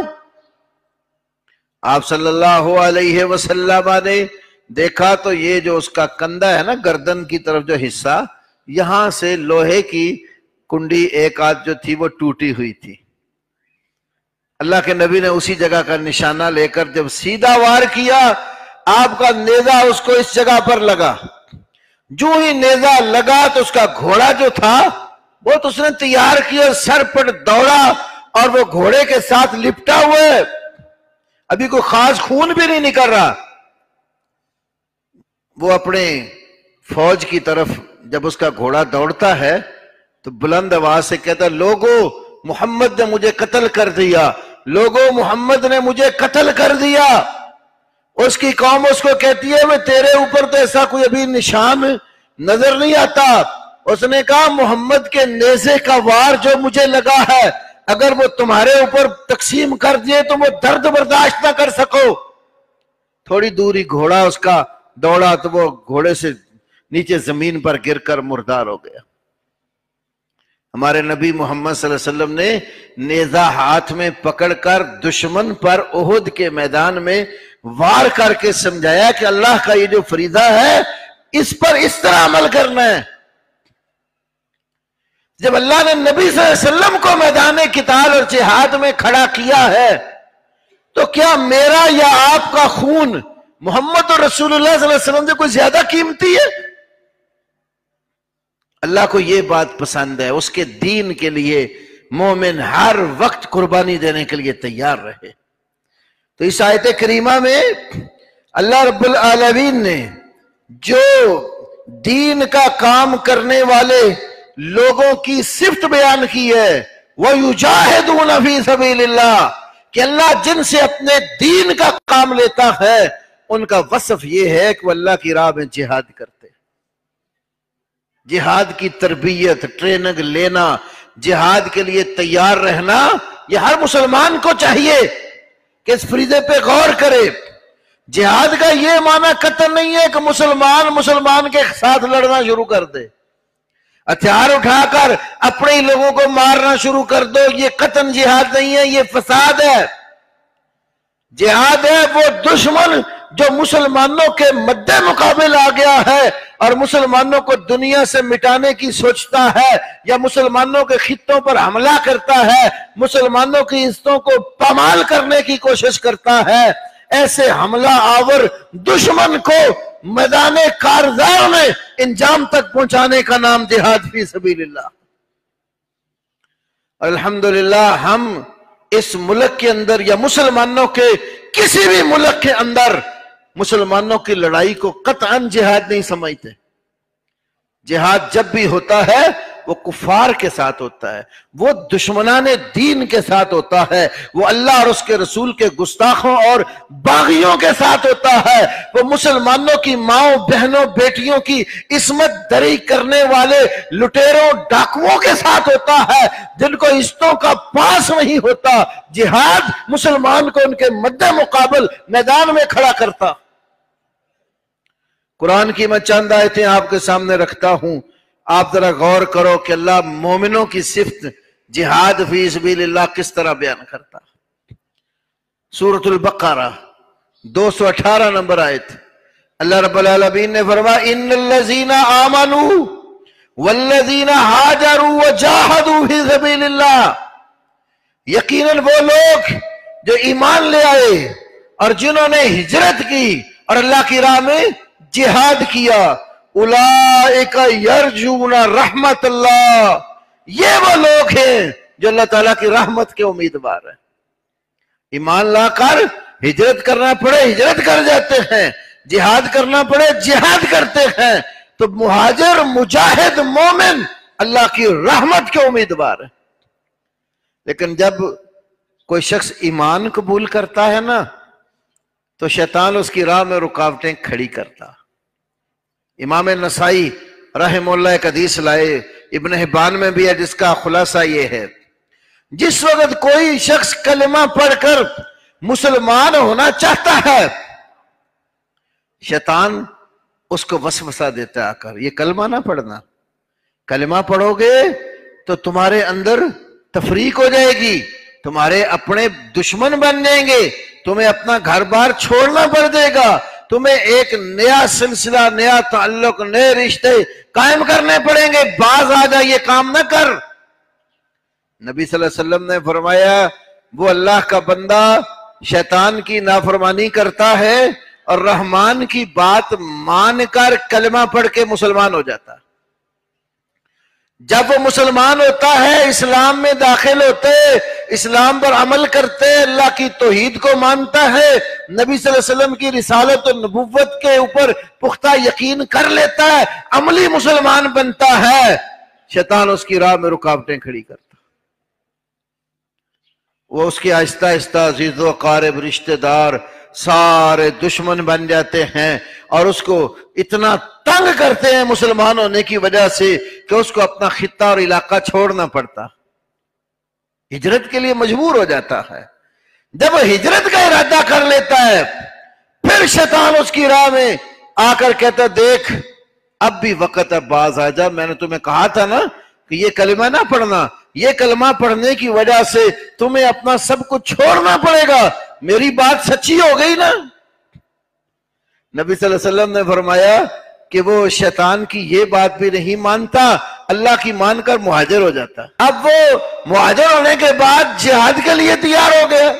آپ صلی اللہ علیہ وسلم نے دیکھا تو یہ جو اس کا کندھا ہے نا، گردن کی طرف جو حصہ، یہاں سے لوہے کی کنڈی ایک آدھ جو تھی وہ ٹوٹی ہوئی تھی۔ اللہ کے نبی نے اسی جگہ کا نشانہ لے کر جب سیدھا وار کیا، آپ کا نیزہ اس کو اس جگہ پر لگا، جو ہی نیزہ لگا تو اس کا گھوڑا جو تھا وہ تو اس نے تیار کیا، سر پر دوڑا اور وہ گھوڑے کے ساتھ لپٹا ہوا ہے، ابھی کوئی خاص خون بھی نہیں نکل رہا۔ وہ اپنے فوج کی طرف جب اس کا گھوڑا دوڑتا ہے تو بلند آواز سے کہتا ہے لوگو محمد نے مجھے قتل کر دیا، لوگو محمد نے مجھے قتل کر دیا۔ اس کی قوم اس کو کہتی ہے وہ تیرے اوپر تو ایسا کوئی ابھی نشان نظر نہیں آتا۔ اس نے کہا محمد کے نیزے کا وار جو مجھے لگا ہے اگر وہ تمہارے اوپر تقسیم کر دیے تو وہ درد برداشت نہ کر سکو۔ تھوڑی دوری گھوڑا اس کا دوڑا تو وہ گھوڑے سے نیچے زمین پر گر کر مردار ہو گیا۔ ہمارے نبی محمد صلی اللہ علیہ وسلم نے نیزہ ہاتھ میں پکڑ کر دشمن پر احد کے میدان میں وار کر کے سمجھایا کہ اللہ کا یہ جو فریضہ ہے اس پر اس طرح عمل کرنا ہے۔ جب اللہ نے نبی صلی اللہ علیہ وسلم کو میدان قتال اور جہاد میں کھڑا کیا ہے تو کیا میرا یا آپ کا خون محمد اور رسول اللہ صلی اللہ علیہ وسلم سے کوئی زیادہ قیمتی ہے؟ اللہ کو یہ بات پسند ہے، اس کے دین کے لیے مومن ہر وقت قربانی دینے کے لیے تیار رہے۔ تو اس آیت کریمہ میں اللہ رب العالمین نے جو دین کا کام کرنے والے لوگوں کی صفت بیان کی ہے وَيُجَاهِدُونَ فِي سَبِيلِ اللَّهِ، کہ اللہ جن سے اپنے دین کا کام لیتا ہے ان کا وصف یہ ہے کہ وہ اللہ کی راہ میں جہاد کرتے ہیں۔ جہاد کی تربیت، ٹریننگ لینا، جہاد کے لیے تیار رہنا، یہ ہر مسلمان کو چاہیے کہ اس فریضے پہ غور کرے۔ جہاد کا یہ معنی قطعاً نہیں ہے کہ مسلمان کے ساتھ لڑنا شروع کر دے، ہتھیار اٹھا کر اپنے ہی لوگوں کو مارنا شروع کر دو، یہ قطعاً جہاد نہیں ہے، یہ فساد ہے۔ جہاد ہے وہ دشمن جو مسلمانوں کے مد مقابل آ گیا ہے اور مسلمانوں کو دنیا سے مٹانے کی سوچتا ہے یا مسلمانوں کے خطوں پر حملہ کرتا ہے، مسلمانوں کی عزتوں کو پامال کرنے کی کوشش کرتا ہے، ایسے حملہ آور دشمن کو میدان کارزار میں انجام تک پہنچانے کا نام جہاد فی سبیل اللہ۔ الحمدللہ ہم اس ملک کے اندر یا مسلمانوں کے کسی بھی ملک کے اندر مسلمانوں کی لڑائی کو قطعاً جہاد نہیں سمجھتے۔ جہاد جب بھی ہوتا ہے وہ کفار کے ساتھ ہوتا ہے، وہ دشمنان دین کے ساتھ ہوتا ہے، وہ اللہ اور اس کے رسول کے گستاخوں اور باغیوں کے ساتھ ہوتا ہے، وہ مسلمانوں کی ماؤں بہنوں بیٹیوں کی عصمت دری کرنے والے لٹیروں ڈاکوؤں کے ساتھ ہوتا ہے جن کو عزتوں کا پاس نہیں ہوتا۔ جہاد مسلمان کو ان کے مد مقابل میدان میں کھڑا کرتا۔ قرآن کی میں چند آیتیں آپ کے سامنے رکھتا ہوں، آپ ذرا غور کرو کہ اللہ مومنوں کی صفت جہاد فی سبیل اللہ کس طرح بیان کرتا۔ سورۃ البقرہ 218 نمبر آیت، اللہ رب العالمین نے فرمایا ان الذین آمنوا والذین ہاجروا وجاہدوا فی سبیل اللہ، یقیناً وہ لوگ جو ایمان لے آئے اور جنہوں نے ہجرت کی اور اللہ کی راہ میں جہاد کیا، اولئک یرجون رحمت اللہ، یہ وہ لوگ ہیں جو اللہ تعالیٰ کی رحمت کے امیدوار ہیں۔ ایمان لا کر ہجرت کرنا پڑے ہجرت کر جاتے ہیں، جہاد کرنا پڑے جہاد کرتے ہیں، تو مہاجر مجاہد مومن اللہ کی رحمت کے امیدوار ہیں۔ لیکن جب کوئی شخص ایمان قبول کرتا ہے نا تو شیطان اس کی راہ میں رکاوٹیں کھڑی کرتا۔ امام نسائی رحمہ اللہ ایک حدیث لائے، ابن حبان میں بھی ہے، جس کا خلاصہ یہ ہے جس وقت کوئی شخص کلمہ پڑھ کر مسلمان ہونا چاہتا ہے، شیطان اس کو وسوسہ دیتا ہے آ کر، یہ کلمہ نہ پڑھنا، کلمہ پڑھو گے تو تمہارے اندر تفریق ہو جائے گی، تمہارے اپنے دشمن بن جائیں گے، تمہیں اپنا گھر بار چھوڑنا پڑ جائے گا، تمہیں ایک نیا سلسلہ، نیا تعلق، نئے رشتے قائم کرنے پڑیں گے، باز آ جا، یہ کام نہ کر۔ نبی صلی اللہ علیہ وسلم نے فرمایا وہ اللہ کا بندہ شیطان کی نافرمانی کرتا ہے اور رحمان کی بات مان کر کلمہ پڑھ کے مسلمان ہو جاتا ہے۔ جب وہ مسلمان ہوتا ہے، اسلام میں داخل ہوتے، اسلام پر عمل کرتے، اللہ کی توحید کو مانتا ہے، نبی صلی اللہ علیہ وسلم کی رسالت و نبوت کے اوپر پختہ یقین کر لیتا ہے، عملی مسلمان بنتا ہے، شیطان اس کی راہ میں رکاوٹیں کھڑی کرتا، وہ اس کے آہستہ آہستہ عزیز و اقارب رشتہ دار سارے دشمن بن جاتے ہیں اور اس کو اتنا تنگ کرتے ہیں مسلمان ہونے کی وجہ سے کہ اس کو اپنا خطہ اور علاقہ چھوڑنا پڑتا، ہجرت کے لیے مجبور ہو جاتا ہے۔ جب وہ ہجرت کا ارادہ کر لیتا ہے پھر شیطان اس کی راہ میں آ کر کہتا دیکھ اب بھی وقت ہے، باز آ جا، میں نے تمہیں کہا تھا نا کہ یہ کلمہ نہ پڑھنا، یہ کلمہ پڑھنے کی وجہ سے تمہیں اپنا سب کچھ چھوڑنا پڑے گا، میری بات سچی ہو گئی نا۔ نبی صلی اللہ علیہ وسلم نے فرمایا کہ وہ شیطان کی یہ بات بھی نہیں مانتا، اللہ کی مان کر مہاجر ہو جاتا۔ اب وہ مہاجر ہونے کے بعد جہاد کے لیے تیار ہو گیا،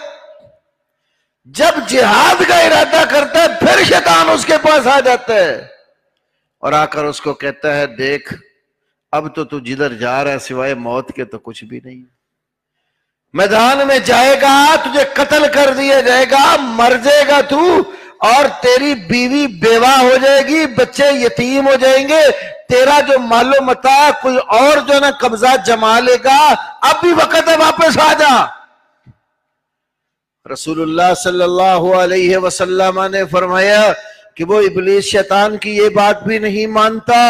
جب جہاد کا ارادہ کرتا ہے پھر شیطان اس کے پاس آ جاتا ہے اور آ کر اس کو کہتا ہے دیکھ اب تو جدھر جا رہا ہے سوائے موت کے تو کچھ بھی نہیں، میدان میں جائے گا تجھے قتل کر دیا جائے گا، مر جائے گا تو، اور تیری بیوی بیوہ ہو جائے گی، بچے یتیم ہو جائیں گے، تیرا جو مال و متاع کوئی اور جو نا قبضہ جما لے گا، اب بھی وقت ہے واپس آ جا۔ رسول اللہ صلی اللہ علیہ وسلم نے فرمایا کہ وہ ابلیس شیطان کی یہ بات بھی نہیں مانتا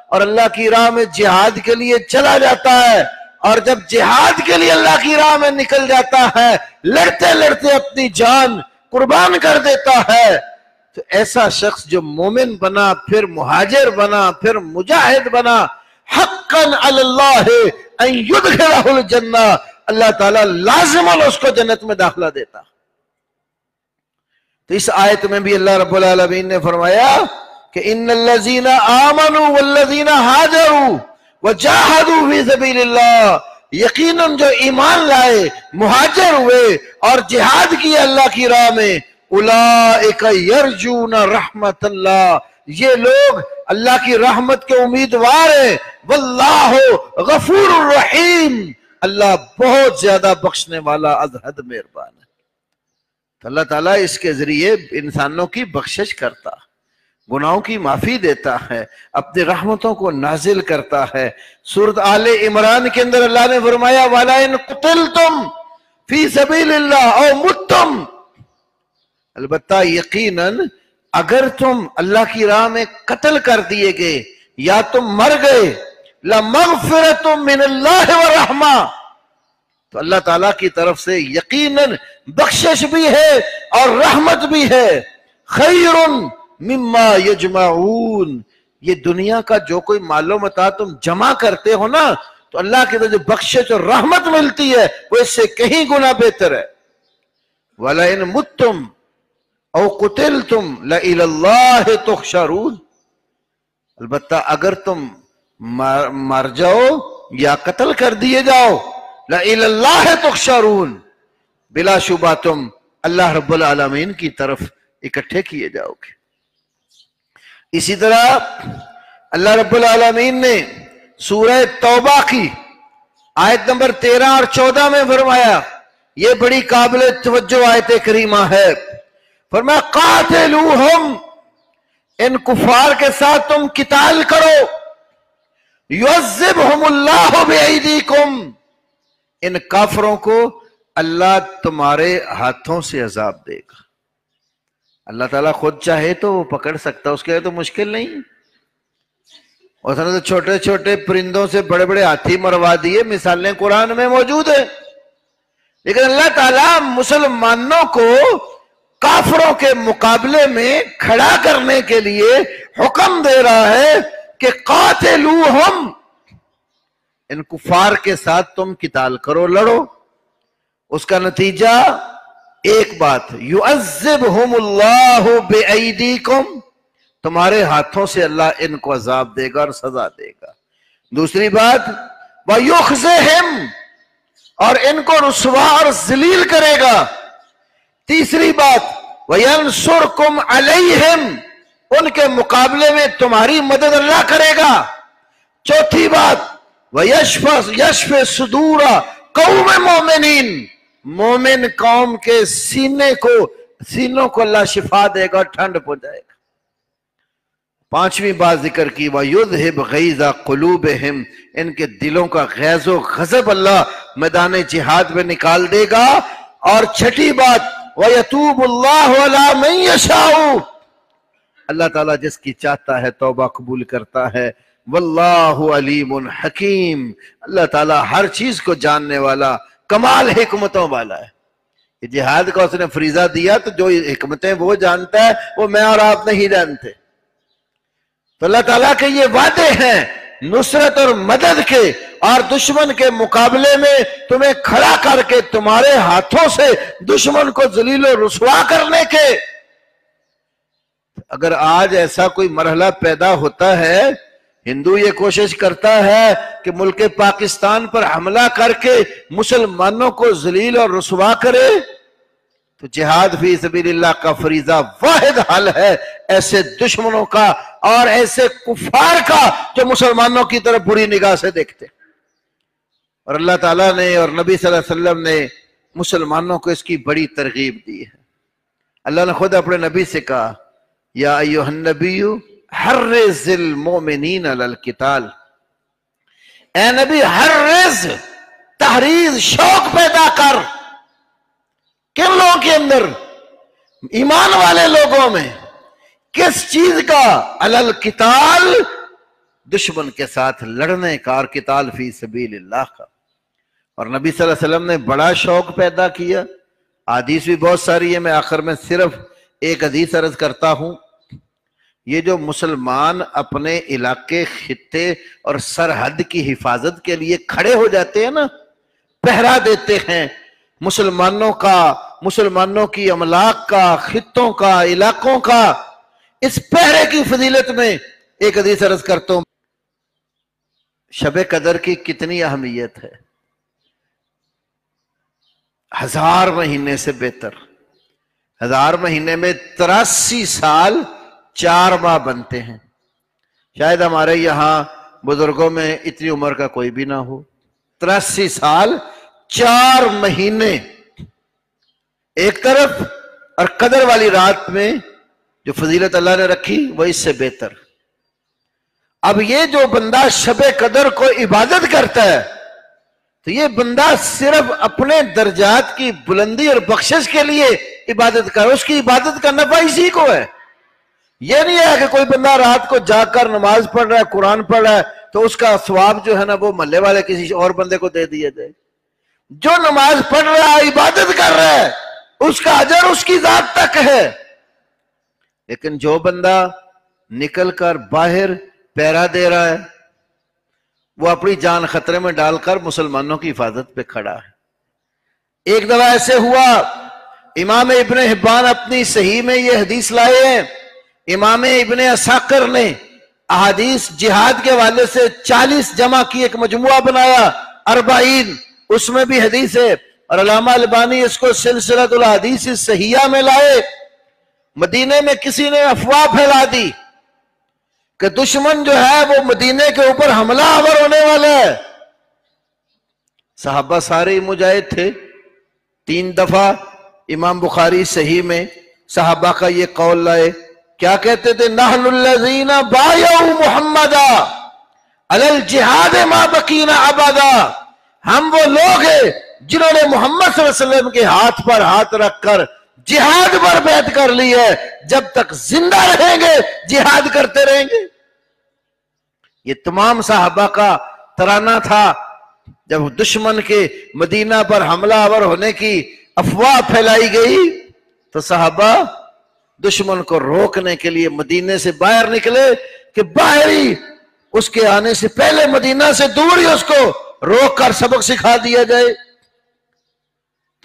اور اللہ کی راہ میں جہاد کے لیے چلا جاتا ہے، اور جب جہاد کے لیے اللہ کی راہ میں نکل جاتا ہے لڑتے لڑتے اپنی جان قربان کر دیتا ہے، تو ایسا شخص جو مومن بنا پھر مہاجر بنا پھر مجاہد بنا، حقا علی اللہ ان یدخلہ الجنہ، اللہ تعالیٰ لازماً اس کو جنت میں داخلہ دیتا۔ تو اس آیت میں بھی اللہ رب العالمین نے فرمایا کہ ان الذین آمنوا والذین ہاجروا وجاہدوا فی سبیل اللہ، یقیناً جو ایمان لائے، مہاجر ہوئے اور جہاد کیا اللہ کی راہ میں، اولئک یرجون رحمت اللہ، یہ لوگ اللہ کی رحمت کے امیدوار ہیں، واللہ غفور الرحیم، اللہ بہت زیادہ بخشنے والا از حد مہربان ہے۔ تو اللہ تعالیٰ اس کے ذریعے انسانوں کی بخشش کرتا، گناہوں کی معافی دیتا ہے، اپنی رحمتوں کو نازل کرتا ہے۔ سورۃ آل عمران کے اندر اللہ نے فرمایا وَلَئِن قُتِلْتُمْ فِي سَبِيلِ اللَّهِ أَوْ مُتُّمْ، البتہ یقیناً اگر تم اللہ کی راہ میں قتل کر دیے گئے یا تم مر گئے، لَمَغْفِرَةٌ مِّنَ اللَّهِ وَرَحْمَةٌ، تو اللہ تعالیٰ کی طرف سے یقیناً بخشش بھی ہے اور رحمت بھی ہے، خیر مما یجمعون، یہ دنیا کا جو کوئی مال و متاع تم جمع کرتے ہو نا، تو اللہ کی طرف جو بخشش اور رحمت ملتی ہے وہ اس سے کہیں گنا بہتر ہے۔ وَلَئِن مُتُّمْ او قتلتم لَإِلَى اللَّهِ تُحْشَرُونَ، البتہ اگر تم مر جاؤ یا قتل کر دیے جاؤ، لَإِلَى اللَّهِ تُحْشَرُونَ، بلا شبہ تم اللہ رب العالمین کی طرف اکٹھے کیے جاؤ گے۔ اسی طرح اللہ رب العالمین نے سورہ توبہ کی آیت نمبر 13 اور 14 میں فرمایا، یہ بڑی قابل توجہ آیت کریمہ ہے، فرمایا قاتلوہم، ان کفار کے ساتھ تم قتال کرو، یعذبہم اللہ بایدیکم، ان کافروں کو اللہ تمہارے ہاتھوں سے عذاب دے گا۔ اللہ تعالیٰ خود چاہے تو وہ پکڑ سکتا، اس کے لیے تو مشکل نہیں۔ اور اس نے تو چھوٹے چھوٹے پرندوں سے بڑے بڑے ہاتھی مروا دیے، مثالیں قرآن میں موجود ہیں، لیکن اللہ تعالیٰ مسلمانوں کو کافروں کے مقابلے میں کھڑا کرنے کے لیے حکم دے رہا ہے کہ قاتلوہم، ان کفار کے ساتھ تم قتال کرو، لڑو۔ اس کا نتیجہ ایک بات، یعذبہم اللہ بایدیکم، تمہارے ہاتھوں سے اللہ ان کو عذاب دے گا اور سزا دے گا۔ دوسری بات، ویخزہم، اور ان کو رسوا اور ذلیل کرے گا۔ تیسری بات، وینصرکم علیہم، ان کے مقابلے میں تمہاری مدد اللہ کرے گا۔ چوتھی بات، وَيَشْفِ صُدُورَ قَوْمِ مُؤْمِنِينَ، مومن قوم کے سینوں کو اللہ شفا دے گا، ٹھنڈ پہنچائے گا۔ پانچویں بات ذکر کی، وَيُذْهِبْ غَيْظَ قُلُوبِهِمْ، ان کے دلوں کا غیظ و غضب اللہ میدان جہاد میں نکال دے گا۔ اور چھٹی بات، وَيَتُوبُ اللَّهُ عَلَى مَن يَشَاءُ، اللہ تعالیٰ جس کی چاہتا ہے توبہ قبول کرتا ہے۔ واللہ علیم حکیم، اللہ تعالیٰ ہر چیز کو جاننے والا، کمال حکمتوں والا ہے۔ یہ جہاد کا اس نے فریضہ دیا تو جو حکمتیں وہ جانتا ہے وہ میں اور آپ نہیں جانتے۔ تو اللہ تعالیٰ کے یہ وعدے ہیں نصرت اور مدد کے، اور دشمن کے مقابلے میں تمہیں کھڑا کر کے تمہارے ہاتھوں سے دشمن کو ذلیل و رسوا کرنے کے۔ اگر آج ایسا کوئی مرحلہ پیدا ہوتا ہے، ہندو یہ کوشش کرتا ہے کہ ملک پاکستان پر حملہ کر کے مسلمانوں کو ذلیل اور رسوا کرے، تو جہاد فی سبیل اللہ کا فریضہ واحد حل ہے ایسے دشمنوں کا اور ایسے کفار کا جو مسلمانوں کی طرف بری نگاہ سے دیکھتے۔ اور اللہ تعالیٰ نے اور نبی صلی اللہ علیہ وسلم نے مسلمانوں کو اس کی بڑی ترغیب دی ہے۔ اللہ نے خود اپنے نبی سے کہا، یا ایھا النبی حرض المؤمنین علی القتال، اے نبی حرض، تحریض، شوق پیدا کر، کن لوگوں کے اندر؟ ایمان والے لوگوں میں۔ کس چیز کا؟ علی القتال، دشمن کے ساتھ لڑنے کا، اور قتال فی سبیل اللہ کا۔ اور نبی صلی اللہ علیہ وسلم نے بڑا شوق پیدا کیا، حدیث بھی بہت ساری ہے، میں آخر میں صرف ایک حدیث عرض کرتا ہوں۔ یہ جو مسلمان اپنے علاقے، خطے اور سرحد کی حفاظت کے لیے کھڑے ہو جاتے ہیں نا، پہرا دیتے ہیں، مسلمانوں کا مسلمانوں کی املاک کا، خطوں کا، علاقوں کا، اس پہرے کی فضیلت میں ایک حدیث عرض کرتا ہوں۔ شب قدر کی کتنی اہمیت ہے، 1000 مہینے سے بہتر۔ 1000 مہینے میں 83 سال 4 ماہ بنتے ہیں۔ شاید ہمارے یہاں بزرگوں میں اتنی عمر کا کوئی بھی نہ ہو۔ 83 سال 4 مہینے ایک طرف، اور قدر والی رات میں جو فضیلت اللہ نے رکھی وہ اس سے بہتر۔ اب یہ جو بندہ شب قدر کو عبادت کرتا ہے تو یہ بندہ صرف اپنے درجات کی بلندی اور بخشش کے لیے عبادت کر، اس کی عبادت کا نفع اسی کو ہے۔ یہ نہیں ہے کہ کوئی بندہ رات کو جاگ کر نماز پڑھ رہا ہے، قرآن پڑھ رہا ہے تو اس کا ثواب جو ہے نا وہ محلے والے کسی اور بندے کو دے دیا جائے۔ جو نماز پڑھ رہا ہے، عبادت کر رہا ہے، اس کا اجر اس کی ذات تک ہے۔ لیکن جو بندہ نکل کر باہر پہرا دے رہا ہے، وہ اپنی جان خطرے میں ڈال کر مسلمانوں کی حفاظت پہ کھڑا ہے۔ ایک دفعہ ایسے ہوا، امام ابن حبان اپنی صحیح میں یہ حدیث لائے ہیں، امام ابن عساکر نے احادیث جہاد کے حوالے سے 40 جمع کی ایک مجموعہ بنایا، 40، اس میں بھی حدیث ہے، اور علامہ البانی اس کو سلسلۃ الحدیث صحیحہ میں لائے۔ مدینے میں کسی نے افواہ پھیلا دی کہ دشمن جو ہے وہ مدینے کے اوپر حملہ آور ہونے والا ہے۔ صحابہ سارے ہی مجاہد تھے۔ 3 دفعہ امام بخاری صحیح میں صحابہ کا یہ قول لائے، کیا کہتے تھے؟ نحن الذین بایعوا محمدا علی الجہاد ما بقینا ابدا، ہم وہ لوگ ہیں جنہوں نے محمد صلی اللہ علیہ وسلم کے ہاتھ پر ہاتھ رکھ کر جہاد پر بیعت کر لی ہے، جب تک زندہ رہیں گے جہاد کرتے رہیں گے۔ یہ تمام صحابہ کا ترانہ تھا۔ جب دشمن کے مدینہ پر حملہ آور ہونے کی افواہ پھیلائی گئی تو صحابہ دشمن کو روکنے کے لیے مدینے سے باہر نکلے کہ باہر ہی اس کے آنے سے پہلے مدینہ سے دور ہی اس کو روک کر سبق سکھا دیا جائے۔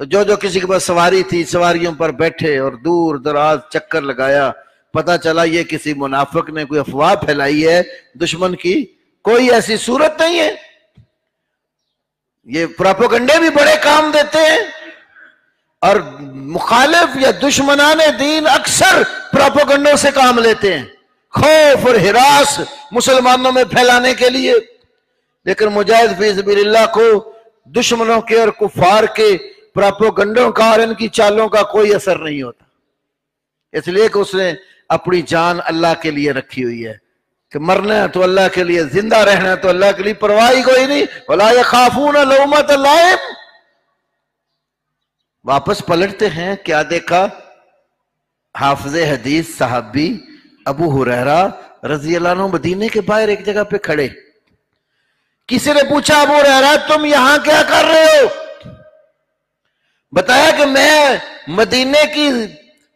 تو جو کسی کے پاس سواری تھی، سواریوں پر بیٹھے اور دور دراز چکر لگایا، پتا چلا یہ کسی منافق نے کوئی افواہ پھیلائی ہے دشمن کی، کوئی ایسی صورت نہیں ہے۔ یہ پروپیگنڈے بھی بڑے کام دیتے ہیں، اور مخالف یا دشمنان دین اکثر پروپیگنڈوں سے کام لیتے ہیں، خوف اور ہراس مسلمانوں میں پھیلانے کے لیے۔ لیکن مجاہد فی سبیل اللہ کو دشمنوں کے اور کفار کے پروپیگنڈوں کا اور ان کی چالوں کا کوئی اثر نہیں ہوتا، اس لیے کہ اس نے اپنی جان اللہ کے لیے رکھی ہوئی ہے کہ مرنا ہے تو اللہ کے لیے، زندہ رہنا ہے تو اللہ کے لیے، پرواہ کوئی نہیں۔ وَلَا يَخَافُونَ لَوْمَةَ لَائِمٍ۔ واپس پلٹتے ہیں، کیا دیکھا؟ حافظ حدیث صحابی ابو ہریرہ رضی اللہ عنہ مدینے کے باہر ایک جگہ پہ کھڑے۔ کسی نے پوچھا ابو ہریرہ تم یہاں کیا کر رہے ہو؟ بتایا کہ میں مدینے کی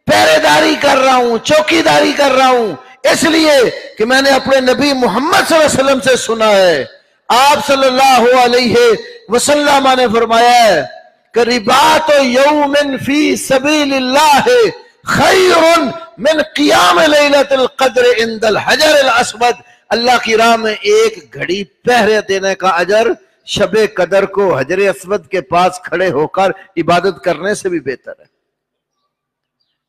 پہرے داری کر رہا ہوں، چوکی داری کر رہا ہوں، اس لیے کہ میں نے اپنے نبی محمد صلی اللہ علیہ وسلم سے سنا ہے، آپ صلی اللہ علیہ وسلم نے فرمایا ہے کہ رباط یوم فی سبیل اللہ خیر من قیام لیلۃ القدر عند الحجر الاسود۔ اللہ کی راہ میں ایک گھڑی پہرے دینے کا اجر شب قدر کو حجر اسود کے پاس کھڑے ہو کر عبادت کرنے سے بھی بہتر ہے،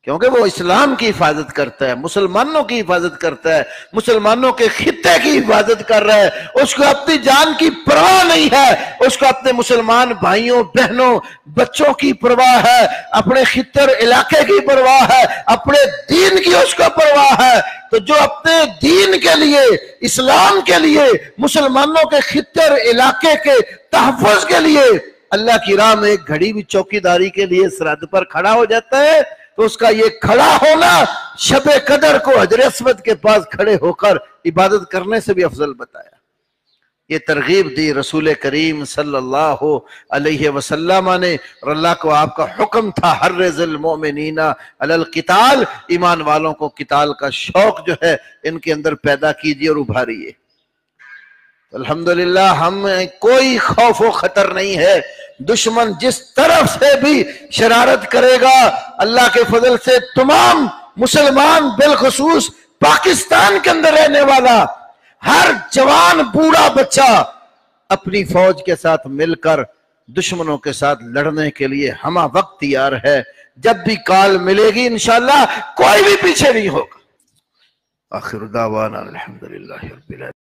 کیونکہ وہ اسلام کی حفاظت کرتا ہے، مسلمانوں کی حفاظت کرتا ہے، مسلمانوں کے خطے کی حفاظت کر رہا ہے۔ اس کو اپنی جان کی پرواہ نہیں ہے، اس کو اپنے مسلمان بھائیوں بہنوں بچوں کی پرواہ ہے، اپنے خطے اور علاقے کی پرواہ ہے، اپنے دین کی اس کو پرواہ ہے۔ تو جو اپنے دین کے لیے، اسلام کے لیے، مسلمانوں کے خطے اور علاقے کے تحفظ کے لیے اللہ کی راہ میں ایک گھڑی بھی چوکی داری کے لیے سرحد پر کھڑا ہو جاتا ہے، تو اس کا یہ کھڑا ہونا شب قدر کو حجر اسود کے پاس کھڑے ہو کر عبادت کرنے سے بھی افضل بتایا۔ یہ ترغیب دی رسول کریم صلی اللہ علیہ وسلم نے، اور اللہ کو آپ کا حکم تھا حرض المؤمنین علی القتال، ایمان والوں کو قتال کا شوق جو ہے ان کے اندر پیدا کیجیے اور ابھاریے۔ الحمدللہ ہمیں کوئی خوف و خطر نہیں ہے، دشمن جس طرف سے بھی شرارت کرے گا اللہ کے فضل سے تمام مسلمان بالخصوص پاکستان کے اندر رہنے والا ہر جوان بوڑھا بچہ اپنی فوج کے ساتھ مل کر دشمنوں کے ساتھ لڑنے کے لیے ہمہ وقت تیار ہے۔ جب بھی کال ملے گی انشاءاللہ کوئی بھی پیچھے نہیں ہوگا۔ آخر دعوانا الحمدللہ رب العالمین۔